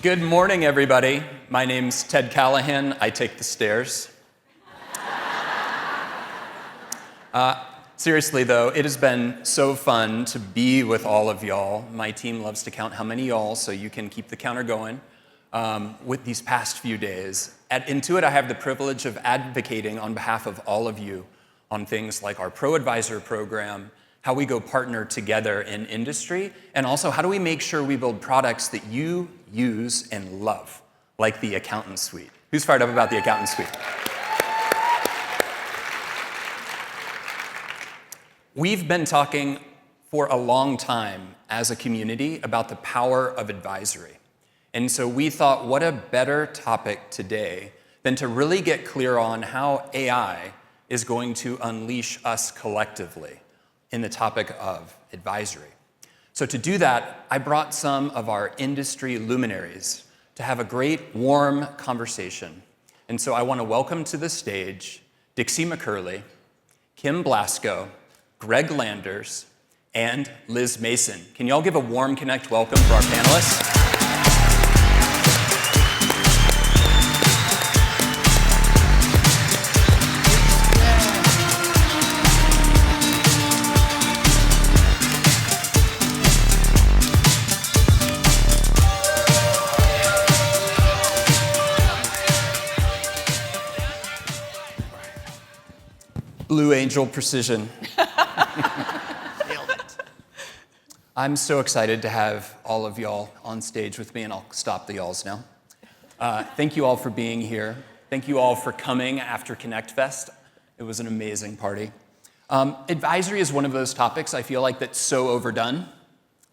Good morning, everybody. My name's Ted Callahan. I take the stairs. Seriously, though, it has been so fun to be with all of y'all. My team loves to count how many y'all, so you can keep the counter going with these past few days. At Intuit, I have the privilege of advocating on behalf of all of you on things like our Pro Advisor program, how we go partner together in industry, and also how do we make sure we build products that you use and love, like the Accountant Suite. Who's fired up about the Accountant Suite? We've been talking for a long time as a community about the power of advisory. And so we thought, what a better topic today than to really get clear on how AI is going to unleash us collectively in the topic of advisory. So to do that, I brought some of our industry luminaries to have a great, warm conversation. And so I want to welcome to the stage Dixie McCurley, Kim Blasco, Greg Landers, and Liz Mason. Can y'all give a warm Connect welcome for our panelists? Blue Angel precision. Nailed it. I'm so excited to have all of y'all on stage with me, and I'll stop the y'alls now. Thank you all for being here. Thank you all for coming after Connect Fest. It was an amazing party. Advisory is one of those topics I feel like that's so overdone.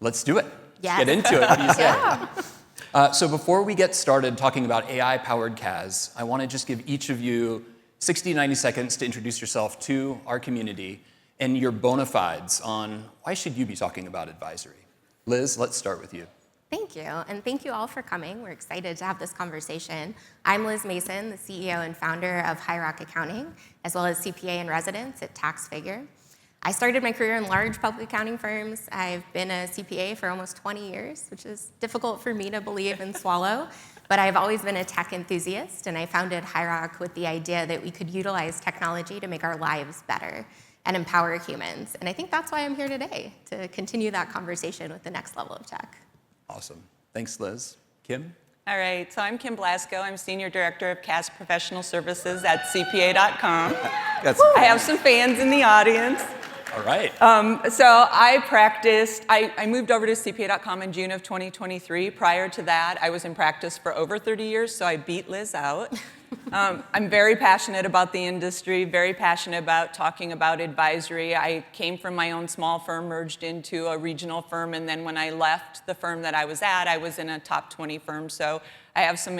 Let's do it. Yes. Get into it. What do you say? Yeah. So before we get started talking about AI-powered CAS, I want to just give each of you 60, 90 seconds to introduce yourself to our community and your bona fides on why should you be talking about advisory. Liz, let's start with you. Thank you, and thank you all for coming. We're excited to have this conversation. I'm Liz Mason, the CEO and founder of High Rock Accounting, as well as CPA in residence at Tax Figure. I started my career in large public accounting firms. I've been a CPA for almost 20 years, which is difficult for me to believe and swallow. But I've always been a tech enthusiast, and I founded High Rock with the idea that we could utilize technology to make our lives better and empower humans. And I think that's why I'm here today, to continue that conversation with the next level of tech. Awesome. Thanks, Liz. Kim? All right, so I'm Kim Blasco. I'm Senior Director of CAS Professional Services at CPA.com. I have some fans in the audience. All right. So I moved over to CPA.com in June of 2023. Prior to that, I was in practice for over 30 years, so I beat Liz out. I'm very passionate about the industry, very passionate about talking about advisory. I came from my own small firm, merged into a regional firm, and then when I left the firm that I was at, I was in a top 20 firm, so I have some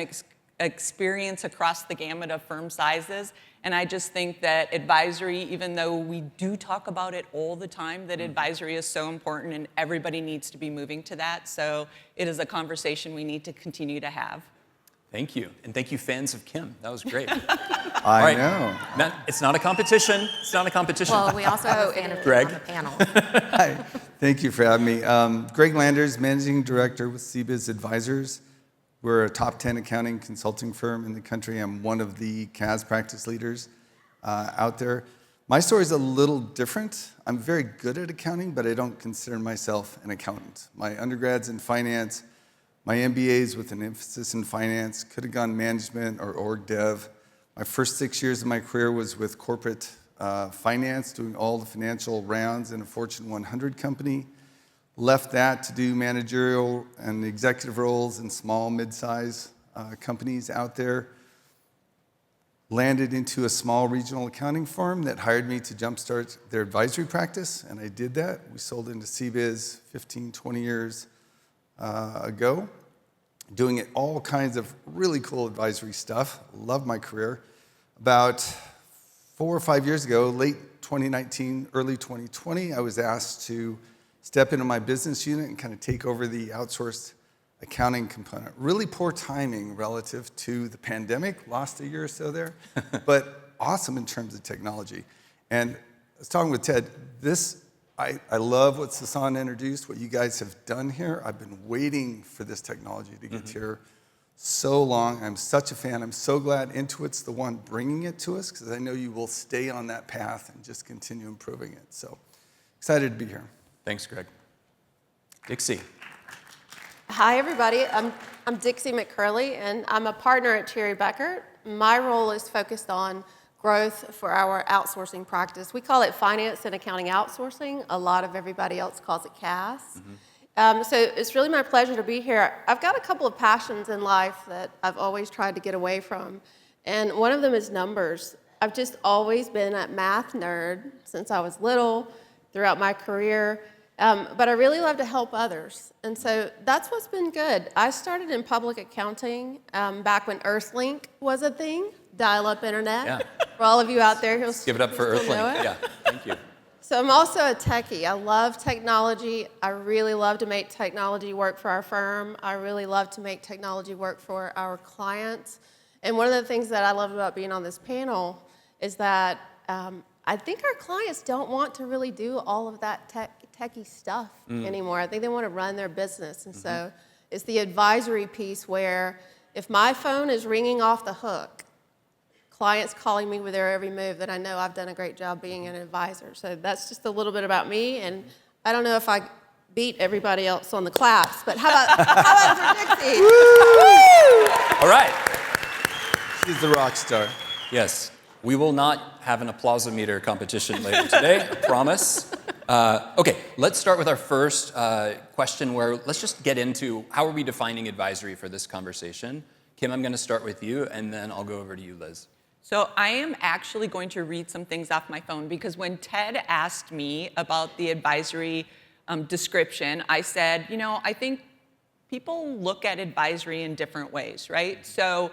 experience across the gamut of firm sizes. And I just think that advisory, even though we do talk about it all the time, that advisory is so important and everybody needs to be moving to that. So it is a conversation we need to continue to have. Thank you. And thank you, fans of Kim. That was great. I know. It's not a competition. It's not a competition. Well, we also have a fan of Greg. on the panel. Hi. Thank you for having me. Greg Landers, Managing Director with CBIZ Advisors. We're a top 10 accounting consulting firm in the country. I'm one of the CAS practice leaders out there. My story is a little different. I'm very good at accounting, but I don't consider myself an accountant. My undergrad's in finance. My MBA's with an emphasis in finance. Could have gone management or org dev. My first 6 years of my career was with corporate finance, doing all the financial rounds in a Fortune 100 company. Left that to do managerial and executive roles in small, mid-size companies out there. Landed into a small regional accounting firm that hired me to jumpstart their advisory practice, and I did that. We sold into CBIZ 15, 20 years ago, doing it all kinds of really cool advisory stuff. Love my career. About 4 or 5 years ago, late 2019, early 2020, I was asked to step into my business unit and kind of take over the outsourced accounting component. Really poor timing relative to the pandemic, lost a year or so there, but awesome in terms of technology. And I was talking with Ted, I love what Sasan introduced, what you guys have done here. I've been waiting for this technology to get here so long. I'm such a fan. I'm so glad Intuit's the one bringing it to us, because I know you will stay on that path and just continue improving it. So excited to be here. Thanks, Greg. Dixie. Hi, everybody. I'm Dixie McCurley, and I'm a partner at Cherry Becker. My role is focused on growth for our outsourcing practice. We call it finance and accounting outsourcing. A lot of everybody else calls it CAS. So it's really my pleasure to be here. I've got a couple of passions in life that I've always tried to get away from, and one of them is numbers. I've just always been a math nerd since I was little, throughout my career, but I really love to help others, and so that's what's been good. I started in public accounting back when Earthlink was a thing, dial-up internet. Yeah. For all of you out there who'll Give it up for still know Earthlink. it. Yeah, thank you. So I'm also a techie. I love technology. I really love to make technology work for our firm. I really love to make technology work for our clients. And one of the things that I love about being on this panel is that I think our clients don't want to really do all of that techie stuff anymore. I think they want to run their business. And so it's the advisory piece where if my phone is ringing off the hook, clients calling me with their every move, that I know I've done a great job being an advisor. So that's just a little bit about me, and I don't know if I beat everybody else on the claps, but how about for Dixie? All right. She's the rock star. Yes, we will not have an applausometer competition later today, I promise. Okay, let's start with our first question, where let's just get into how are we defining advisory for this conversation. Kim, I'm going to start with you, and then I'll go over to you, Liz. So I am actually going to read some things off my phone, because when Ted asked me about the advisory description, I said, I think people look at advisory in different ways, right? So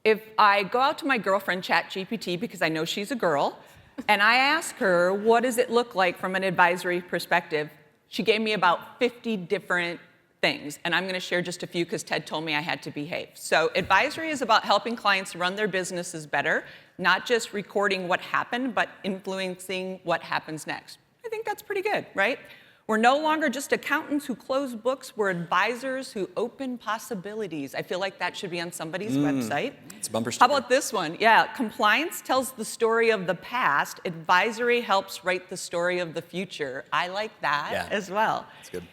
if I go out to my girlfriend, ChatGPT, because I know she's a girl, and I ask her, what does it look like from an advisory perspective? She gave me about 50 different things, and I'm going to share just a few because Ted told me I had to behave. So advisory is about helping clients run their businesses better, not just recording what happened, but influencing what happens next. I think that's pretty good, right? We're no longer just accountants who close books. We're advisors who open possibilities. I feel like that should be on somebody's website. It's a bumper How sticker. about this one? Yeah, compliance tells the story of the past. Advisory helps write the story of the future. I like that as well. That's good.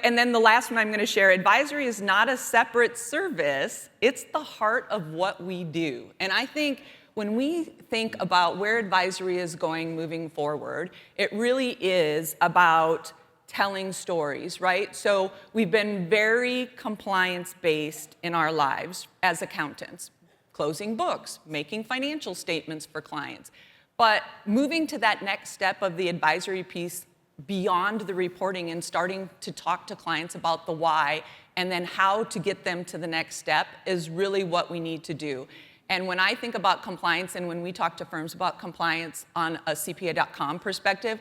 And then the last one I'm going to share, advisory is not a separate service. It's the heart of what we do. And I think when we think about where advisory is going moving forward, it really is about telling stories, right? So we've been very compliance-based in our lives as accountants, closing books, making financial statements for clients. But moving to that next step of the advisory piece beyond the reporting and starting to talk to clients about the why and then how to get them to the next step is really what we need to do. And when I think about compliance and when we talk to firms about compliance on a CPA.com perspective,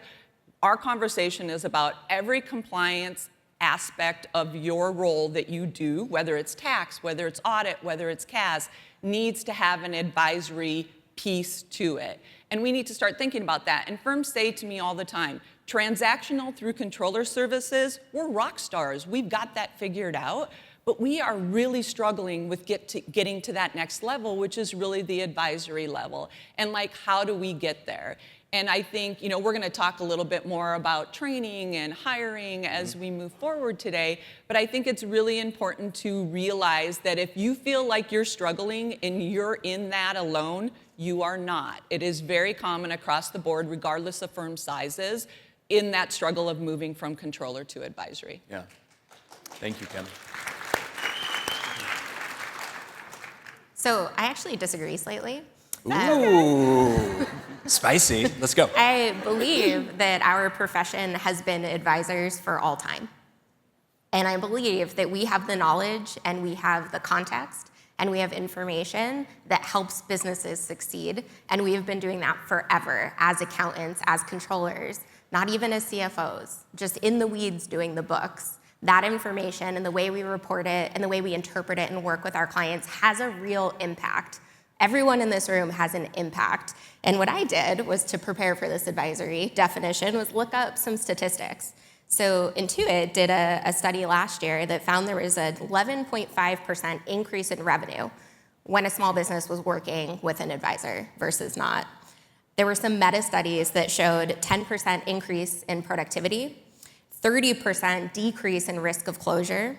our conversation is about every compliance aspect of your role that you do, whether it's tax, whether it's audit, whether it's CAS, needs to have an advisory piece to it. And we need to start thinking about that. And firms say to me all the time, transactional through controller services, we're rock stars. We've got that figured out. But we are really struggling with getting to that next level, which is really the advisory level. And how do we get there? And I think, we're going to talk a little bit more about training and hiring as we move forward today. But I think it's really important to realize that if you feel like you're struggling and you're in that alone, you are not. It is very common across the board, regardless of firm sizes, in that struggle of moving from controller to advisory. Yeah. Thank you, Kim. So I actually disagree slightly. Ooh, spicy. Let's go. I believe that our profession has been advisors for all time. And I believe that we have the knowledge and we have the context and we have information that helps businesses succeed. And we have been doing that forever as accountants, as controllers, not even as CFOs, just in the weeds doing the books. That information and the way we report it and the way we interpret it and work with our clients has a real impact. Everyone in this room has an impact. And what I did was to prepare for this advisory definition was look up some statistics. So Intuit did a study last year that found there was an 11.5% increase in revenue when a small business was working with an advisor versus not. There were some meta studies that showed 10% increase in productivity, 30% decrease in risk of closure.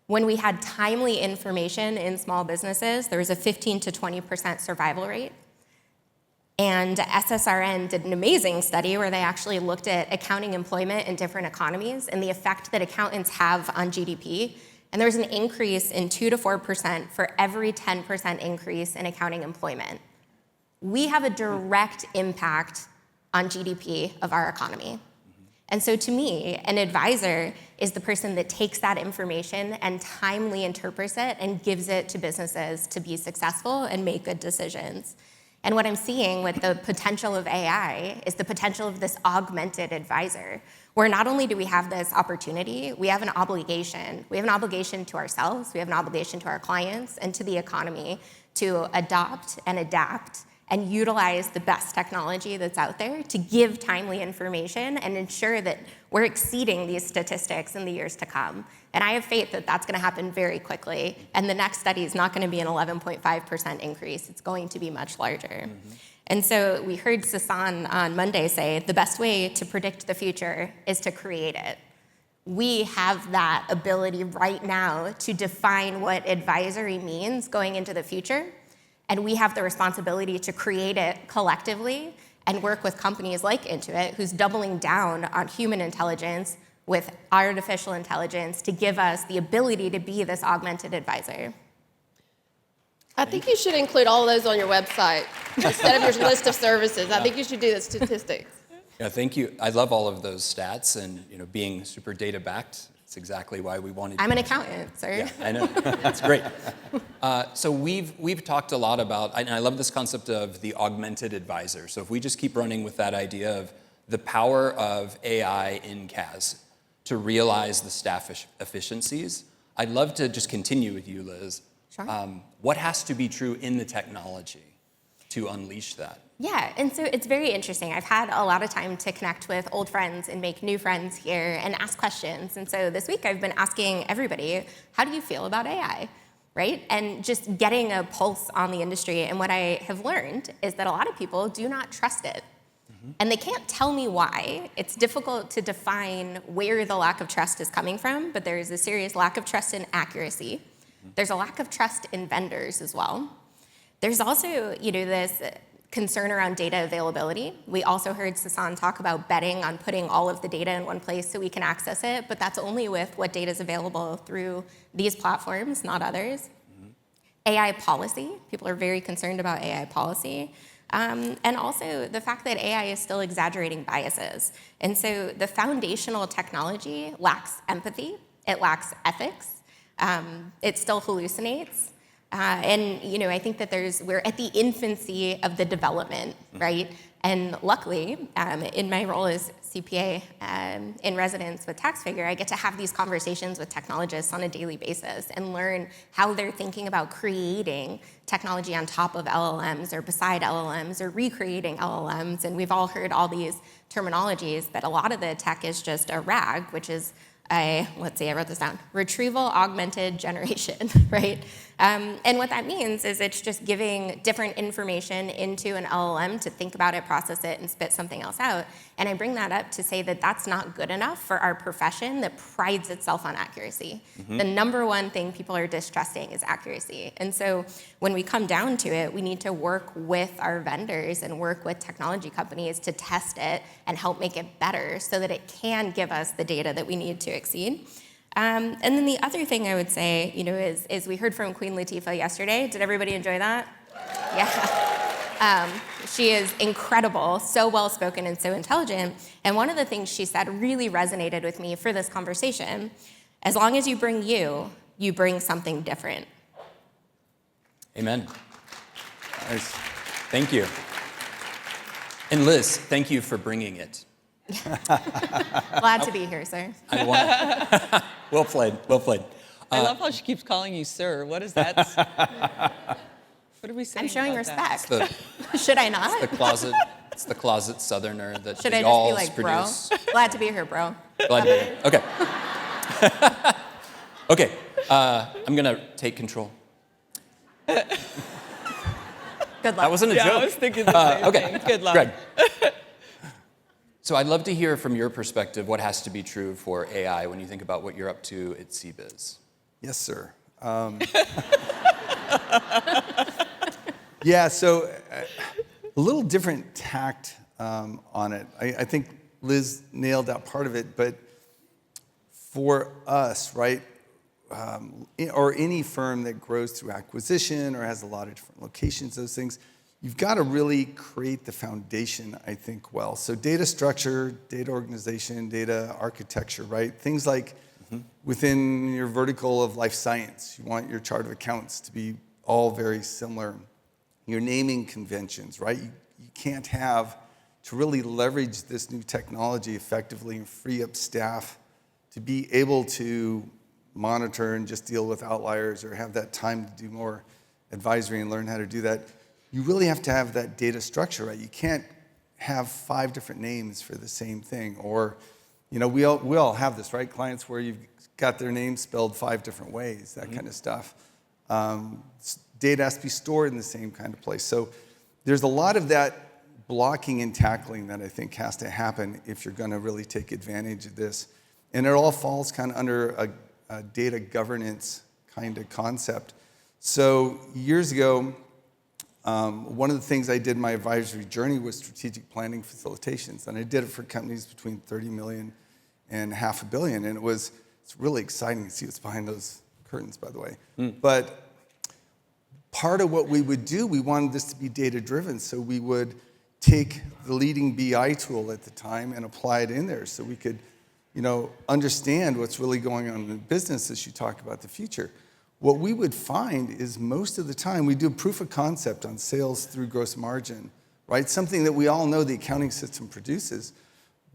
When we had timely information in small businesses, there was a 15 to 20% survival rate. And SSRN did an amazing study where they actually looked at accounting employment in different economies and the effect that accountants have on GDP. And there was an increase in 2 to 4% for every 10% increase in accounting employment. We have a direct impact on GDP of our economy. And so to me, an advisor is the person that takes that information and timely interprets it and gives it to businesses to be successful and make good decisions. And what I'm seeing with the potential of AI is the potential of this augmented advisor, where not only do we have this opportunity, we have an obligation. We have an obligation to ourselves, we have an obligation to our clients and to the economy to adopt and adapt and utilize the best technology that's out there to give timely information and ensure that we're exceeding these statistics in the years to come. And I have faith that that's going to happen very quickly. And the next study is not going to be an 11.5% increase. It's going to be much larger. And so we heard Sasan on Monday say the best way to predict the future is to create it. We have that ability right now to define what advisory means going into the future. And we have the responsibility to create it collectively and work with companies like Intuit, who's doubling down on human intelligence with artificial intelligence to give us the ability to be this augmented advisor. I think you should include all of those on your website instead of your list of services. I think you should do the statistics. Yeah, thank you. I love all of those stats, and being super data backed. It's exactly why we wanted. I'm an accountant, sir. Yeah, I know. That's great. So we've talked a lot about, and I love this concept of the augmented advisor. So if we just keep running with that idea of the power of AI in CAS to realize the staff efficiencies, I'd love to just continue with you, Liz. Sure. What has to be true in the technology to unleash that? Yeah, and so it's very interesting. I've had a lot of time to connect with old friends and make new friends here and ask questions. And so this week I've been asking everybody, how do you feel about AI, right? And just getting a pulse on the industry. And what I have learned is that a lot of people do not trust it. And they can't tell me why. It's difficult to define where the lack of trust is coming from, but there is a serious lack of trust in accuracy. There's a lack of trust in vendors as well. There's also, this concern around data availability. We also heard Sasan talk about betting on putting all of the data in one place so we can access it, but that's only with what data is available through these platforms, not others. AI policy. People are very concerned about AI policy. And also the fact that AI is still exaggerating biases. And so the foundational technology lacks empathy, it lacks ethics, it still hallucinates. And I think that we're at the infancy of the development, right? And luckily, in my role as CPA in residence with TaxFigure, I get to have these conversations with technologists on a daily basis and learn how they're thinking about creating technology on top of LLMs or beside LLMs or recreating LLMs. And we've all heard all these terminologies, but a lot of the tech is just a RAG, which is let's see, I wrote this down, retrieval augmented generation, right? And what that means is it's just giving different information into an LLM to think about it, process it, and spit something else out. And I bring that up to say that that's not good enough for our profession that prides itself on accuracy. The number one thing people are distrusting is accuracy. And so when we come down to it, we need to work with our vendors and work with technology companies to test it and help make it better so that it can give us the data that we need to exceed. And then the other thing I would say, is we heard from Queen Latifah yesterday. Did everybody enjoy that? Yeah. She is incredible, so well-spoken and so intelligent. And one of the things she said really resonated with me for this conversation. As long as you bring something different. Amen. Nice. Thank you. And Liz, thank you for bringing it. Glad to be here, sir. Well played, well played. I love how she keeps calling you sir. What is that? What are we saying? I'm showing about respect. that? Should I not? It's the closet southerner that Should the I just be y'alls like, produce. bro? Glad to be here, bro. Glad you're here. Okay. Okay, I'm gonna take control. Good luck. That wasn't a Yeah, joke. I was thinking the same Okay, thing. Good luck. Greg. So I'd love to hear from your perspective what has to be true for AI when you think about what you're up to at CBiz. Yes, sir. Yeah, so a little different tact on it. I think Liz nailed that part of it, but for us, right, or any firm that grows through acquisition or has a lot of different locations, those things, you've got to really create the foundation, I think, well. So data structure, data organization, data architecture, right? Things like within your vertical of life science, you want your chart of accounts to be all very similar. Your naming conventions, right? You can't have, to really leverage this new technology effectively and free up staff to be able to monitor and just deal with outliers or have that time to do more advisory and learn how to do that, you really have to have that data structure, right? You can't have 5 different names for the same thing. Or, you know, we all have this, right? Clients where you've got their name spelled 5 different ways, that kind of stuff. Data has to be stored in the same kind of place. So there's a lot of that blocking and tackling that I think has to happen if you're going to really take advantage of this. And it all falls kind of under a data governance kind of concept. So years ago, one of the things I did in my advisory journey was strategic planning facilitations. And I did it for companies between 30 million and $500 million. And it's really exciting to see what's behind those curtains, by the way. But part of what we would do, we wanted this to be data-driven. So we would take the leading BI tool at the time and apply it in there so we could, you know, understand what's really going on in the business as you talk about the future. What we would find is most of the time we do proof of concept on sales through gross margin, right? Something that we all know the accounting system produces.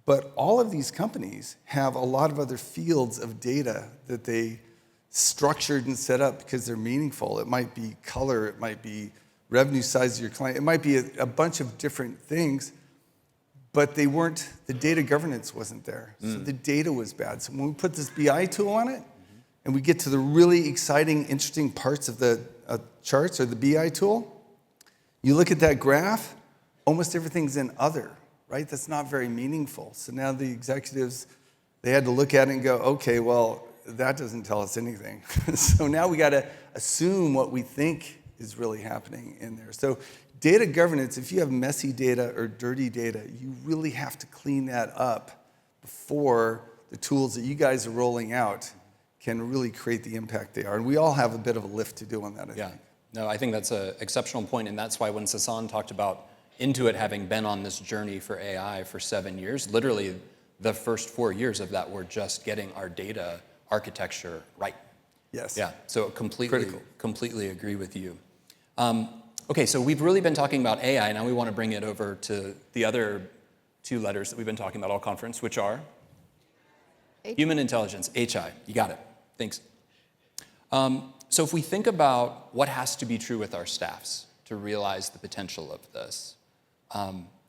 But all of these companies have a lot of other fields of data that they structured and set up because they're meaningful. It might be color, it might be revenue size of your client, it might be a bunch of different things, but they weren't, the data governance wasn't there. So the data was bad. So when we put this BI tool on it, and we get to the really exciting, interesting parts of the charts or the BI tool, you look at that graph, almost everything's in other, right? That's not very meaningful. So now the executives, they had to look at it and go, okay, well, that doesn't tell us anything. So now we got to assume what we think is really happening in there. So data governance, if you have messy data or dirty data, you really have to clean that up before the tools that you guys are rolling out can really create the impact they are. And we all have a bit of a lift to do on that, I think. No, I think that's an exceptional point, and that's why when Sasan talked about Intuit having been on this journey for AI for 7 years, literally the first 4 years of that were just getting our data architecture right. Yes. Yeah, so Critical. completely agree with you. Okay, so we've really been talking about AI. Now we want to bring it over to the other 2 letters that we've been talking about all conference, which are human intelligence, HI. You got it. Thanks. So if we think about what has to be true with our staffs to realize the potential of this,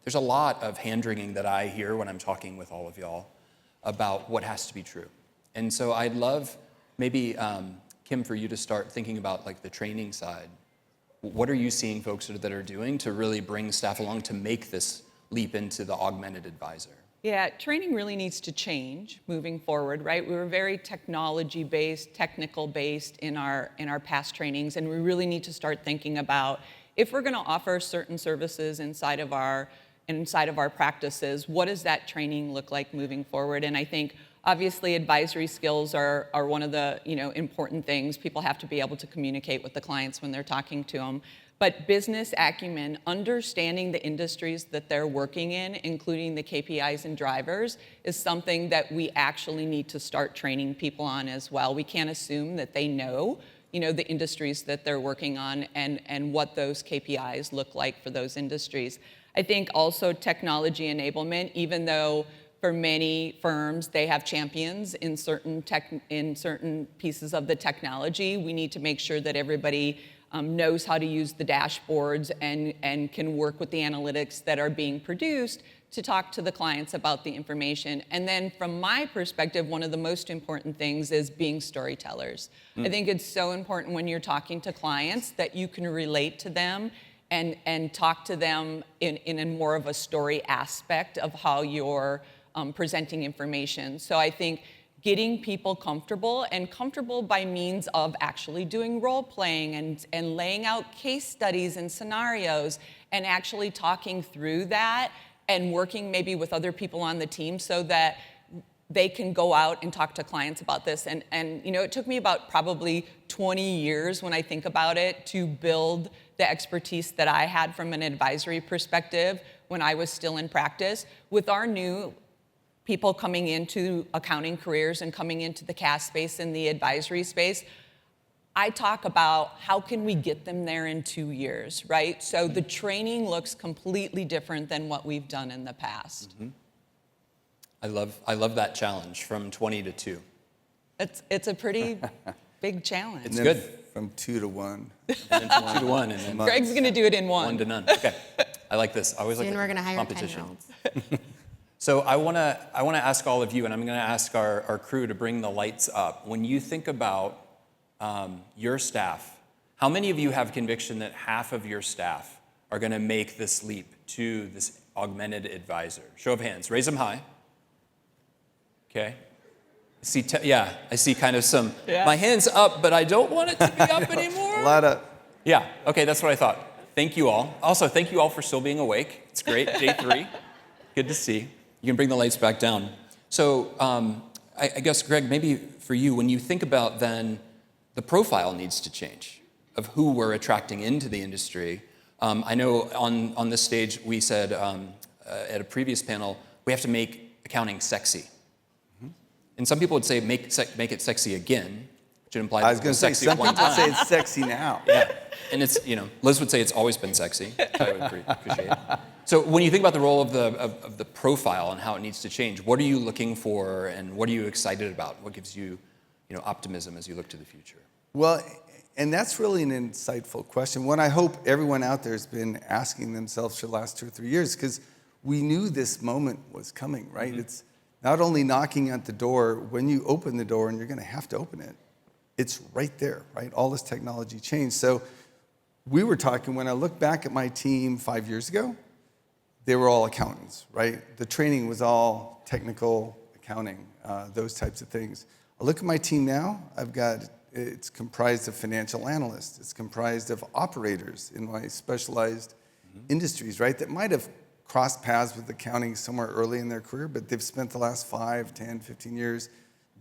there's a lot of hand-wringing that I hear when I'm talking with all of y'all about what has to be true. And so I'd love maybe, Kim, for you to start thinking about like the training side. What are you seeing folks that are doing to really bring staff along to make this leap into the augmented advisor? Yeah, training really needs to change moving forward, right? We were very technology-based, technical-based in our past trainings, and we really need to start thinking about if we're going to offer certain services inside of our practices, what does that training look like moving forward? And I think obviously advisory skills are one of the important things. People have to be able to communicate with the clients when they're talking to them. But business acumen, understanding the industries that they're working in, including the KPIs and drivers, is something that we actually need to start training people on as well. We can't assume that they know, the industries that they're working on and what those KPIs look like for those industries. I think also technology enablement, even though for many firms, they have champions in certain pieces of the technology. We need to make sure that everybody knows how to use the dashboards and can work with the analytics that are being produced to talk to the clients about the information. And then from my perspective, one of the most important things is being storytellers. I think it's so important when you're talking to clients that you can relate to them and talk to them in a more of a story aspect of how you're presenting information. So I think getting people comfortable, and comfortable by means of actually doing role playing and laying out case studies and scenarios and actually talking through that and working maybe with other people on the team so that they can go out and talk to clients about this. And you know, it took me about probably 20 years when I think about it to build the expertise that I had from an advisory perspective when I was still in practice. With our new people coming into accounting careers and coming into the CAS space and the advisory space, I talk about how can we get them there in 2 years, right? So the training looks completely different than what we've done in the past. I love that challenge from 20 to 2. It's a pretty big challenge. It's good. From 2 to 1. And then from 2 to 1, and then Greg's gonna do it in 1 to none. Okay, I like this. I always Soon like we're gonna hire competition. 10-year-olds. So I wanna ask all of you, and I'm gonna ask our crew to bring the lights up. When you think about your staff, how many of you have conviction that half of your staff are gonna make this leap to this augmented advisor? Show of hands, raise them high. Okay. I see kind of some, my hand's up, but I don't want it to be up anymore. A lot of, Yeah, okay, that's what I thought. Thank you all. Also, thank you all for still being awake. It's great, day 3. Good to see. You can bring the lights back down. So I guess, Greg, maybe for you, when you think about then the profile needs to change of who we're attracting into the industry. I know on this stage we said at a previous panel, we have to make accounting sexy. And some people would say make it sexy again, which would imply I was that going it to say, sexy some at one people time. say it's sexy now. Yeah, and it's, Liz would say it's always been sexy. I would appreciate it. So when you think about the role of the profile and how it needs to change, what are you looking for and what are you excited about? What gives you, optimism as you look to the future? Well, and that's really an insightful question. One I hope everyone out there has been asking themselves for the last 2 or 3 years, because we knew this moment was coming, right? It's not only knocking at the door, when you open the door, and you're going to have to open it, it's right there, right? All this technology changed. So we were talking, when I look back at my team 5 years ago, they were all accountants, right? The training was all technical accounting, those types of things. I look at my team now, it's comprised of financial analysts. It's comprised of operators in my specialized industries, right? That might have crossed paths with accounting somewhere early in their career, but they've spent the last 5, 10, 15 years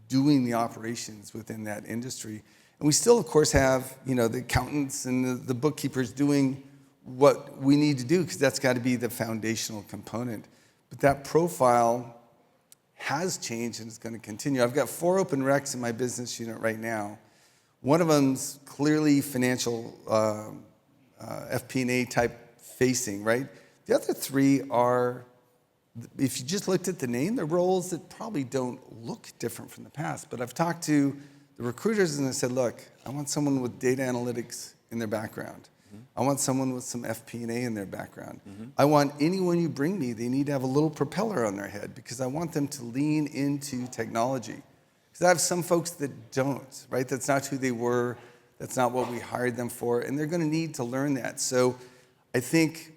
doing the operations within that industry. And we still, of course, have, the accountants and the bookkeepers doing what we need to do, because that's got to be the foundational component. But that profile has changed and it's going to continue. I've got 4 open recs in my business unit right now. One of them's clearly financial FP&A type facing, right? The other 3 are, if you just looked at the name, they're roles that probably don't look different from the past. But I've talked to the recruiters and I said, look, I want someone with data analytics in their background. I want someone with some FP&A in their background. I want anyone you bring me, they need to have a little propeller on their head, because I want them to lean into technology. Because I have some folks that don't, right? That's not who they were. That's not what we hired them for. And they're going to need to learn that. So I think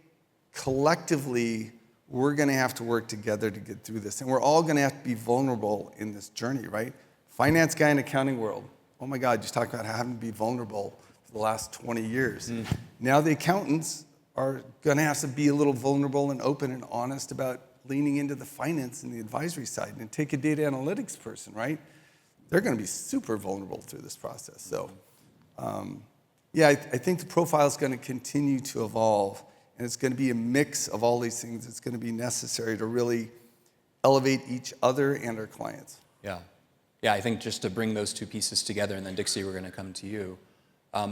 collectively, we're going to have to work together to get through this. And we're all going to have to be vulnerable in this journey, right? Finance guy in accounting world. Oh my God, just talk about having to be vulnerable for the last 20 years. Now the accountants are going to have to be a little vulnerable and open and honest about leaning into the finance and the advisory side. And take a data analytics person, right? They're going to be super vulnerable through this process. So, I think the profile is going to continue to evolve. And it's going to be a mix of all these things. It's going to be necessary to really elevate each other and our clients. Yeah, I think just to bring those 2 pieces together, and then Dixie, we're going to come to you.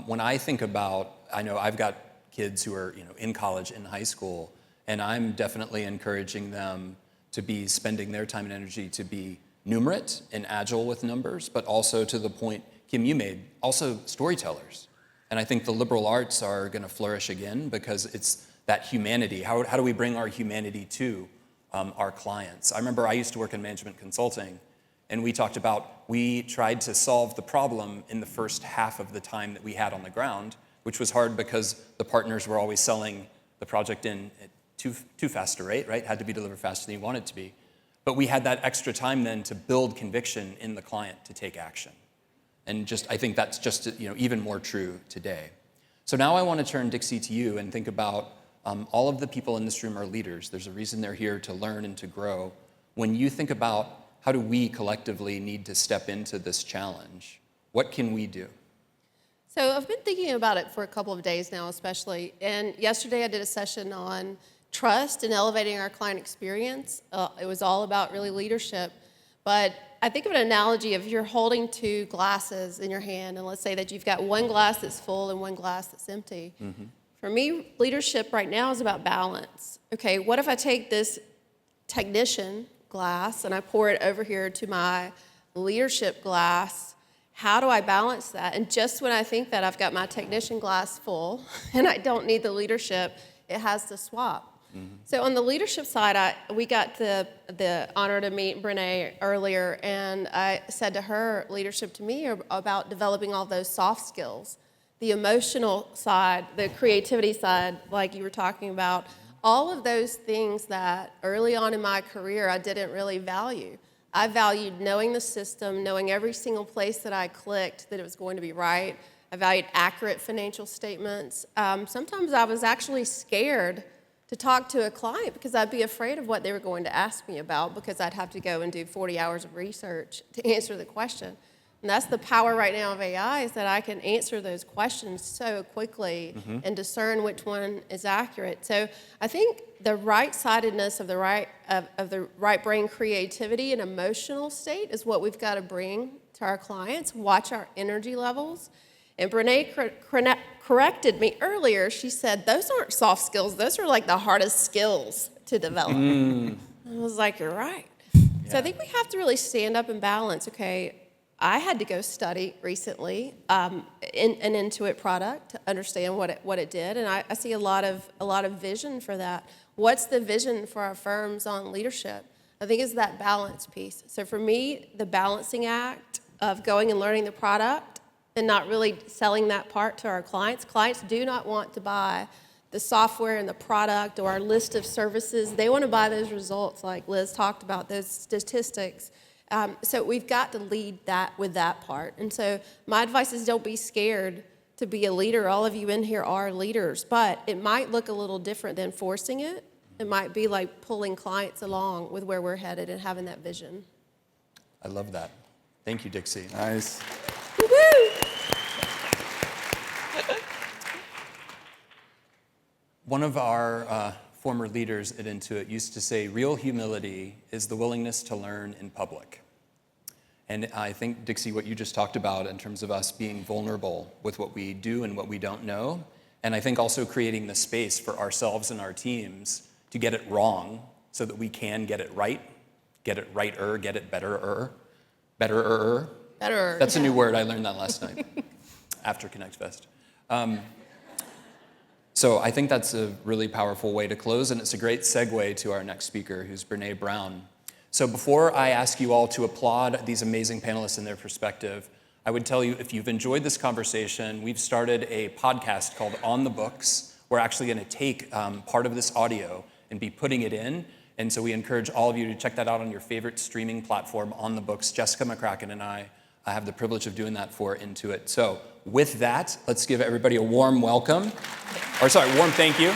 When I think about, I know I've got kids who are in college, in high school, and I'm definitely encouraging them to be spending their time and energy to be numerate and agile with numbers, but also to the point Kim, you made, also storytellers. And I think the liberal arts are going to flourish again because it's that humanity. How do we bring our humanity to our clients? I remember I used to work in management consulting, and we talked about, we tried to solve the problem in the first half of the time that we had on the ground, which was hard because the partners were always selling the project in too fast a rate, right? Had to be delivered faster than you want it to be. But we had that extra time then to build conviction in the client to take action. And I think that's just even more true today. So now I want to turn, Dixie, to you and think about all of the people in this room are leaders. There's a reason they're here to learn and to grow. When you think about how do we collectively need to step into this challenge, what can we do? So I've been thinking about it for a couple of days now, especially. And yesterday I did a session on trust and elevating our client experience. It was all about really leadership. But I think of an analogy of you're holding two glasses in your hand, and let's say that you've got one glass that's full and one glass that's empty. Mm-hmm. For me, leadership right now is about balance. Okay, what if I take this technician glass and I pour it over here to my leadership glass? How do I balance that? And just when I think that I've got my technician glass full and I don't need the leadership, it has to swap. Mm-hmm. So on the leadership side, we got the honor to meet Brene earlier, and I said to her, leadership to me are about developing all those soft skills, the emotional side, the creativity side, like you were talking about, all of those things that early on in my career I didn't really value. I valued knowing the system, knowing every single place that I clicked that it was going to be right. I valued accurate financial statements. Sometimes I was actually scared to talk to a client because I'd be afraid of what they were going to ask me about because I'd have to go and do 40 hours of research to answer the question. And that's the power right now of AI, is that I can answer those questions so quickly and discern which one is accurate. So I think the right-sidedness of the right brain creativity and emotional state is what we've got to bring to our clients, watch our energy levels. And Brene corrected me earlier. She said, those aren't soft skills. Those are like the hardest skills to develop. I was like, you're right. Yeah. So I think we have to really stand up and balance. Okay, I had to go study recently an Intuit product to understand what it did. And I see a lot of vision for that. What's the vision for our firms on leadership? I think it's that balance piece. So for me, the balancing act of going and learning the product and not really selling that part to our clients. Clients do not want to buy the software and the product or our list of services. They want to buy those results, like Liz talked about, those statistics. So we've got to lead that with that part. And so my advice is don't be scared to be a leader. All of you in here are leaders, but it might look a little different than forcing it. It might be like pulling clients along with where we're headed and having that vision. I love that. Thank you, Dixie. Nice. Woo-hoo! One of our former leaders at Intuit used to say, real humility is the willingness to learn in public. And I think, Dixie, what you just talked about in terms of us being vulnerable with what we do and what we don't know, and I think also creating the space for ourselves and our teams to get it wrong so that we can get it right, get it righter, get it betterer. Betterer. That's a new word. I learned that last night after Connect Fest. So I think that's a really powerful way to close, and it's a great segue to our next speaker, who's Brene Brown. So before I ask you all to applaud these amazing panelists in their perspective, I would tell you, if you've enjoyed this conversation, we've started a podcast called On the Books. We're actually going to take part of this audio and be putting it in. And so we encourage all of you to check that out on your favorite streaming platform, On the Books. Jessica McCracken and I have the privilege of doing that for Intuit. So with that, let's give everybody a warm welcome. Warm thank you.